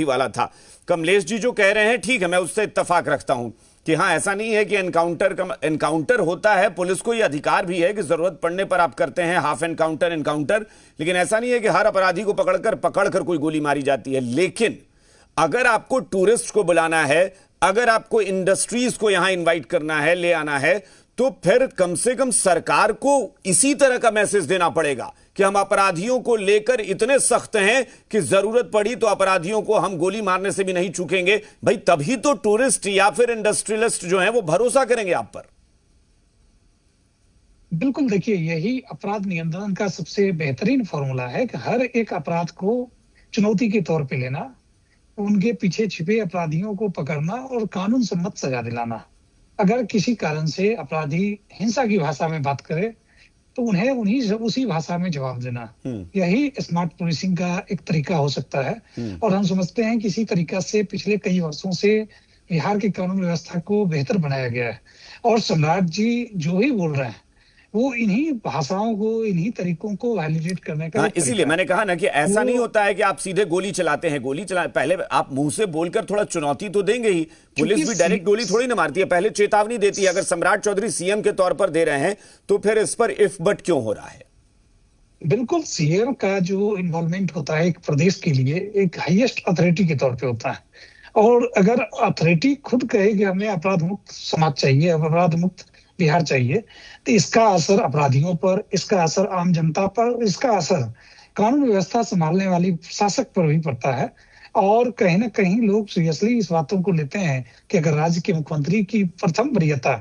वाला था। कमलेश जी जो कह रहे हैं ठीक है, मैं उससे इत्तेफाक रखता हूं कि हाँ, ऐसा नहीं है कि एनकाउंटर होता है, पुलिस को यह अधिकार भी है कि जरूरत पड़ने पर आप करते हैं हाफ एनकाउंटर, लेकिन ऐसा नहीं है कि हर अपराधी को पकड़कर कोई गोली मारी जाती है। लेकिन अगर आपको टूरिस्ट को बुलाना है, अगर आपको इंडस्ट्रीज को यहां इनवाइट करना है, ले आना है, तो फिर कम से कम सरकार को इसी तरह का मैसेज देना पड़ेगा कि हम अपराधियों को लेकर इतने सख्त हैं कि जरूरत पड़ी तो अपराधियों को हम गोली मारने से भी नहीं चूकेंगे। भाई तभी तो टूरिस्ट या फिर इंडस्ट्रियलिस्ट जो हैं वो भरोसा करेंगे आप पर। बिल्कुल, देखिए यही अपराध नियंत्रण का सबसे बेहतरीन फॉर्मूला है कि हर एक अपराध को चुनौती के तौर पे लेना, उनके पीछे छिपे अपराधियों को पकड़ना और कानून सम्मत सजा दिलाना। अगर किसी कारण से अपराधी हिंसा की भाषा में बात करे तो उन्हें उसी भाषा में जवाब देना, यही स्मार्ट पुलिसिंग का एक तरीका हो सकता है। और हम समझते हैं कि इसी तरीका से पिछले कई वर्षों से बिहार की कानून व्यवस्था को बेहतर बनाया गया है। और सम्राट जी जो ही बोल रहे हैं वो इन्हीं भाषाओं को, इन्हीं तरीकों को वैलिडेट करने का इसीलिए मैंने कहा ना कि ऐसा नहीं होता है कि आप सीधे गोली चलाते हैं। पहले आप मुंह से बोलकर थोड़ा चुनौती तो देंगे ही। पुलिस भी डायरेक्ट गोली थोड़ी ना मारती है, पहले चेतावनी देती है। अगर सम्राट चौधरी सीएम के तौर पर दे रहे हैं तो फिर इस पर इफ बट क्यों हो रहा है? बिल्कुल, सीएम का जो इन्वॉल्वमेंट होता है एक प्रदेश के लिए एक हाईएस्ट अथॉरिटी के तौर पे होता है। और अगर अथॉरिटी खुद कहे कि हमें अपराध मुक्त समाज चाहिए, अपराध मुक्त बिहार चाहिए, तो इसका असर अपराधियों पर, इसका असर आम जनता पर, इसका असर कानून व्यवस्था संभालने वाली शासक पर भी पड़ता है। और कहीं ना कहीं लोग सीरियसली इस बातों को लेते हैं कि अगर राज्य के मुख्यमंत्री की प्रथम वरीयता,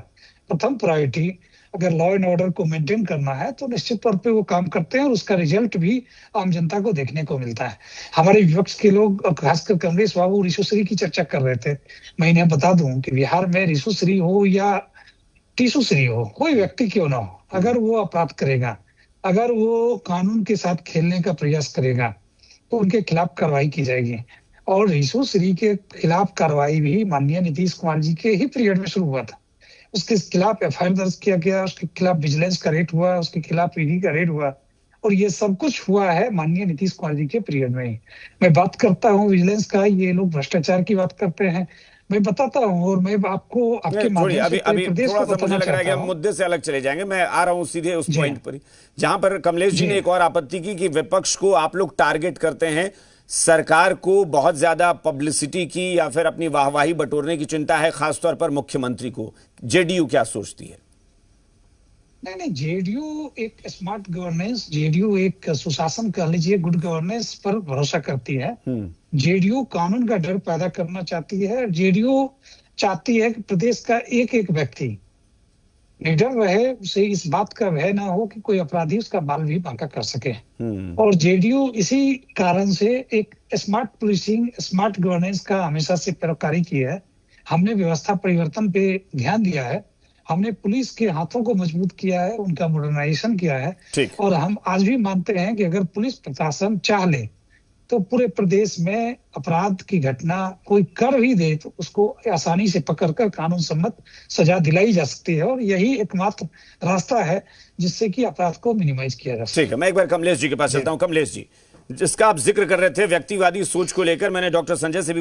प्रथम प्रायोरिटी अगर लॉ एंड ऑर्डर को मेंटेन करना है तो निश्चित तौर पे वो काम करते हैं और उसका रिजल्ट भी आम जनता को देखने को मिलता है। हमारे विपक्ष के लोग, खासकर कमलेश बाबू, ऋषुश्री की चर्चा कर रहे थे। मैं इन्हें बता दूं कि बिहार में ऋषुश्री हो या टीसुश्री हो, कोई व्यक्ति क्यों ना हो, अगर वो अपराध करेगा, अगर वो कानून के साथ खेलने का प्रयास करेगा तो उनके खिलाफ कार्रवाई की जाएगी। और ऋषुश्री के खिलाफ कार्रवाई भी माननीय नीतीश कुमार जी के ही पीरियड में शुरू हुआ था। उसके खिलाफ एफआईआर दर्ज किया गया, उसके खिलाफ विजिलेंस का रेड हुआ, उसके खिलाफ ईडी का रेड हुआ, और ये सब कुछ हुआ है माननीय नीतीश कुमार जी के पीरियड में ही। मैं बात करता हूँ विजिलेंस का, ये लोग भ्रष्टाचार की बात करते हैं, मैं बताता हूँ। और मैं आपको आपके माध्यम से अभी थोड़ा सा मुझे लग रहा है कि हम मुद्दे से अलग चले जाएंगे। मैं आ रहा हूं सीधे उस पॉइंट पर ही जहां पर कमलेश जी ने एक और आपत्ति की कि विपक्ष को आप लोग टारगेट करते हैं, सरकार को बहुत ज्यादा पब्लिसिटी की या फिर अपनी वाहवाही बटोरने की चिंता है, खासतौर पर मुख्यमंत्री को। जेडीयू क्या सोचती है? नहीं, जेडीयू एक स्मार्ट गवर्नेंस, जेडीयू एक सुशासन कह लीजिए, गुड गवर्नेंस पर भरोसा करती है। जेडीयू कानून का डर पैदा करना चाहती है। जेडीयू चाहती है कि प्रदेश का एक एक व्यक्ति निडर रहे, उसे इस बात का भय ना हो कि कोई अपराधी उसका बाल भी बांका कर सके। और जेडीयू इसी कारण से एक स्मार्ट पुलिसिंग, स्मार्ट गवर्नेंस का हमेशा से पैरोकारी की है। हमने व्यवस्था परिवर्तन पे ध्यान दिया है, हमने पुलिस के हाथों को मजबूत किया है, उनका मॉडर्नाइजेशन किया है। और हम आज भी मानते हैं कि अगर पुलिस प्रशासन चाह ले तो पूरे प्रदेश में अपराध की घटना कोई कर भी दे तो उसको आसानी से पकड़कर कानून सम्मत सजा दिलाई जा सकती है। और यही एकमात्र रास्ता है जिससे कि अपराध को मिनिमाइज किया जा सकता है। ठीक है, मैं एक बार कमलेश जी के पास चलता हूं। कमलेश जी, जिसका आप जिक्र कर रहे थे व्यक्तिवादी सोच को लेकर, मैंने डॉक्टर संजय से भी